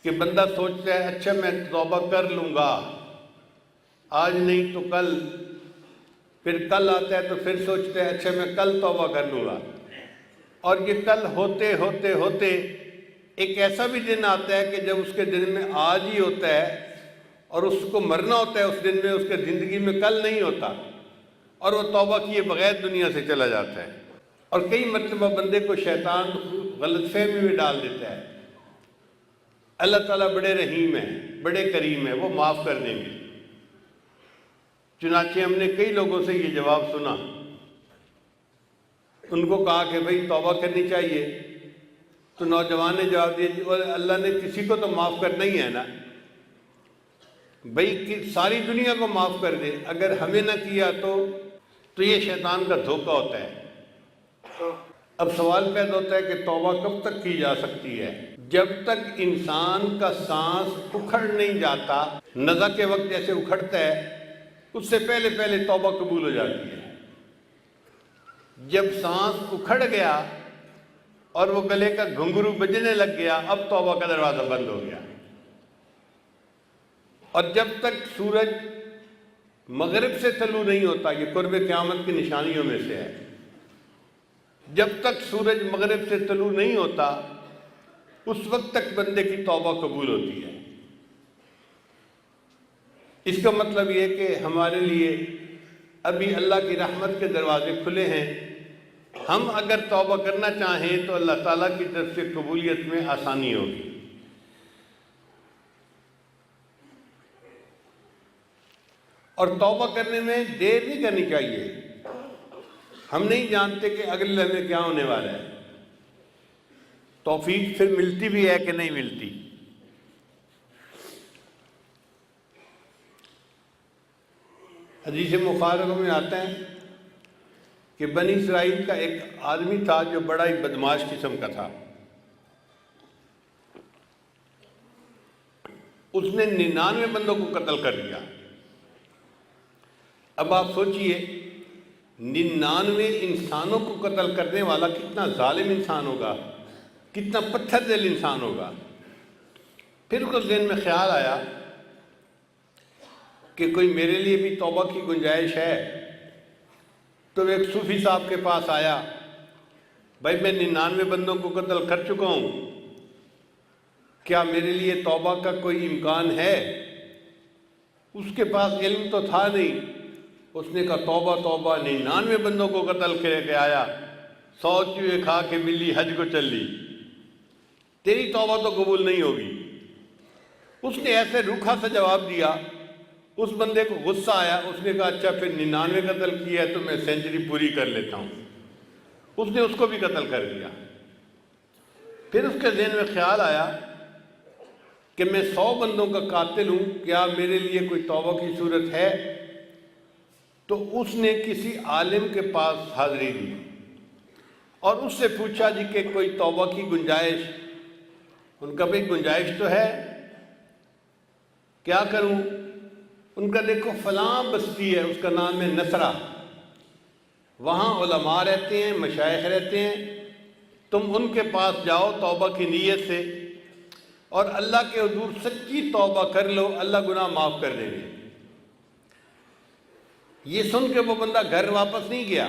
کہ بندہ سوچتا ہے اچھا میں توبہ کر لوں گا، آج نہیں تو کل، پھر کل آتا ہے تو پھر سوچتا ہے اچھا میں کل توبہ کر لوں گا، اور یہ کل ہوتے ہوتے ہوتے ایک ایسا بھی دن آتا ہے کہ جب اس کے دن میں آج ہی ہوتا ہے اور اس کو مرنا ہوتا ہے اس دن میں، اس کے زندگی میں کل نہیں ہوتا، اور وہ توبہ کیے بغیر دنیا سے چلا جاتا ہے۔ اور کئی مرتبہ بندے کو شیطان غلط فہمی میں ڈال دیتا ہے۔ اللہ تعالیٰ بڑے رحیم ہیں، بڑے کریم ہیں، وہ معاف کر دیں گے۔ چنانچہ ہم نے کئی لوگوں سے یہ جواب سنا، ان کو کہا کہ بھئی توبہ کرنی چاہیے، تو نوجوان نے جواب دیا اللہ نے کسی کو تو معاف کرنا ہی ہے نا، بھئی ساری دنیا کو معاف کر دے، اگر ہمیں نہ کیا تو یہ شیطان کا دھوکہ ہوتا ہے۔ اب سوال پیدا ہوتا ہے کہ توبہ کب تک کی جا سکتی ہے؟ جب تک انسان کا سانس اکھڑ نہیں جاتا، نزع کے وقت جیسے اکھڑتا ہے اس سے پہلے پہلے توبہ قبول ہو جاتی ہے۔ جب سانس اکھڑ گیا اور وہ گلے کا گھنگرو بجنے لگ گیا، اب توبہ کا دروازہ بند ہو گیا۔ اور جب تک سورج مغرب سے طلوع نہیں ہوتا، یہ قرب قیامت کی نشانیوں میں سے ہے، جب تک سورج مغرب سے طلوع نہیں ہوتا اس وقت تک بندے کی توبہ قبول ہوتی ہے۔ اس کا مطلب یہ کہ ہمارے لیے ابھی اللہ کی رحمت کے دروازے کھلے ہیں، ہم اگر توبہ کرنا چاہیں تو اللہ تعالیٰ کی طرف سے قبولیت میں آسانی ہوگی۔ اور توبہ کرنے میں دیر نہیں کرنی چاہیے۔ ہم نہیں جانتے کہ اگلے لمحے کیا ہونے والا ہے، توفیق پھر ملتی بھی ہے کہ نہیں ملتی۔ حدیث مبارکہ میں آتا ہے کہ بنی اسرائیل کا ایک آدمی تھا جو بڑا ہی بدماش قسم کا تھا۔ اس نے 99 بندوں کو قتل کر دیا۔ اب آپ سوچئے 99 انسانوں کو قتل کرنے والا کتنا ظالم انسان ہوگا، کتنا پتھر دل انسان ہوگا۔ پھر اس ذہن میں خیال آیا کہ کوئی میرے لیے بھی توبہ کی گنجائش ہے، تو ایک صوفی صاحب کے پاس آیا، بھائی میں 99 بندوں کو قتل کر چکا ہوں، کیا میرے لیے توبہ کا کوئی امکان ہے؟ اس کے پاس علم تو تھا نہیں۔ اس نے کہا توبہ توبہ، 99 بندوں کو قتل کر کے آیا، 100 چوہے کھا کے بلی حج کو چل لی، تیری توبہ تو قبول نہیں ہوگی۔ اس نے ایسے روکھا سا جواب دیا، اس بندے کو غصہ آیا، اس نے کہا اچھا پھر 99 قتل کیا ہے تو میں سینچری پوری کر لیتا ہوں۔ اس نے اس کو بھی قتل کر دیا۔ پھر اس کے ذہن میں خیال آیا کہ میں 100 بندوں کا قاتل ہوں، کیا میرے لیے کوئی توبہ کی صورت ہے؟ تو اس نے کسی عالم کے پاس حاضری دی اور اس سے پوچھا جی کہ کوئی توبہ کی گنجائش؟ ان کا بھئی گنجائش تو ہے، کیا کروں؟ ان کا دیکھو فلاں بستی ہے، اس کا نام ہے نصرہ، وہاں علماء رہتے ہیں، مشائخ رہتے ہیں، تم ان کے پاس جاؤ توبہ کی نیت سے اور اللہ کے حضور سچی توبہ کر لو، اللہ گناہ معاف کر دیں گے۔ یہ سن کے وہ بندہ گھر واپس نہیں گیا،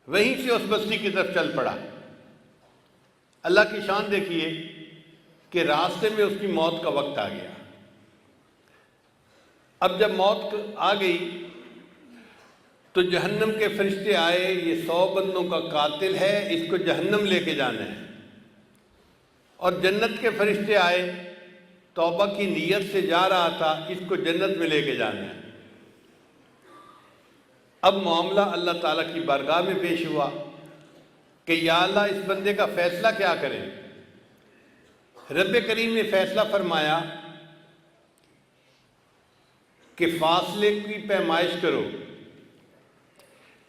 وہیں سے اس بستی کی طرف چل پڑا۔ اللہ کی شان دیکھیے کہ راستے میں اس کی موت کا وقت آ گیا۔ اب جب موت آ گئی تو جہنم کے فرشتے آئے، یہ 100 بندوں کا قاتل ہے، اس کو جہنم لے کے جانا ہے۔ اور جنت کے فرشتے آئے، توبہ کی نیت سے جا رہا تھا، اس کو جنت میں لے کے جانا ہے۔ اب معاملہ اللہ تعالیٰ کی بارگاہ میں پیش ہوا کہ یا اللہ اس بندے کا فیصلہ کیا کریں؟ رب کریم نے فیصلہ فرمایا کہ فاصلے کی پیمائش کرو۔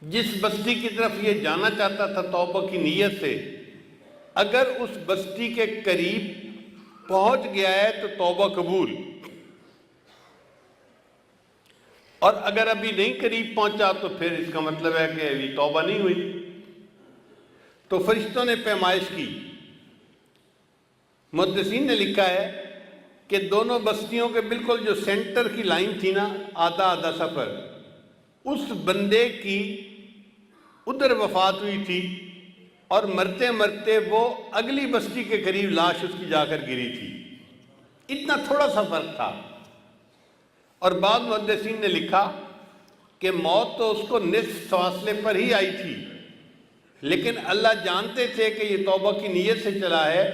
جس بستی کی طرف یہ جانا چاہتا تھا توبہ کی نیت سے، اگر اس بستی کے قریب پہنچ گیا ہے تو توبہ قبول، اور اگر ابھی نہیں قریب پہنچا تو پھر اس کا مطلب ہے کہ ابھی توبہ نہیں ہوئی۔ تو فرشتوں نے پیمائش کی محدثین نے لکھا ہے کہ دونوں بستیوں کے بالکل جو سینٹر کی لائن تھی نا، آدھا آدھا سفر، اس بندے کی ادھر وفات ہوئی تھی اور مرتے مرتے وہ اگلی بستی کے قریب لاش اس کی جا کر گری تھی۔ اتنا تھوڑا سا فرق تھا۔ اور بعض محدثین نے لکھا کہ موت تو اس کو نصف فاصلے پر ہی آئی تھی، لیکن اللہ جانتے تھے کہ یہ توبہ کی نیت سے چلا ہے۔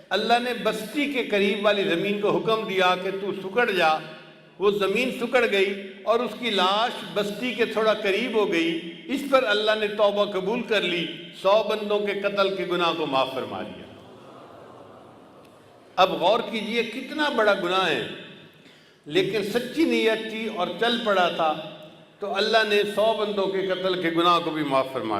اللہ نے بستی کے قریب والی زمین کو حکم دیا کہ تو سکڑ جا۔ وہ زمین سکڑ گئی اور اس کی لاش بستی کے تھوڑا قریب ہو گئی۔ اس پر اللہ نے توبہ قبول کر لی، 100 بندوں کے قتل کے گناہ کو معاف فرما دیا۔ اب غور کیجئے کتنا بڑا گناہ ہے، لیکن سچی نیت تھی اور چل پڑا تھا، تو اللہ نے 100 بندوں کے قتل کے گناہ کو بھی معاف فرما دیا۔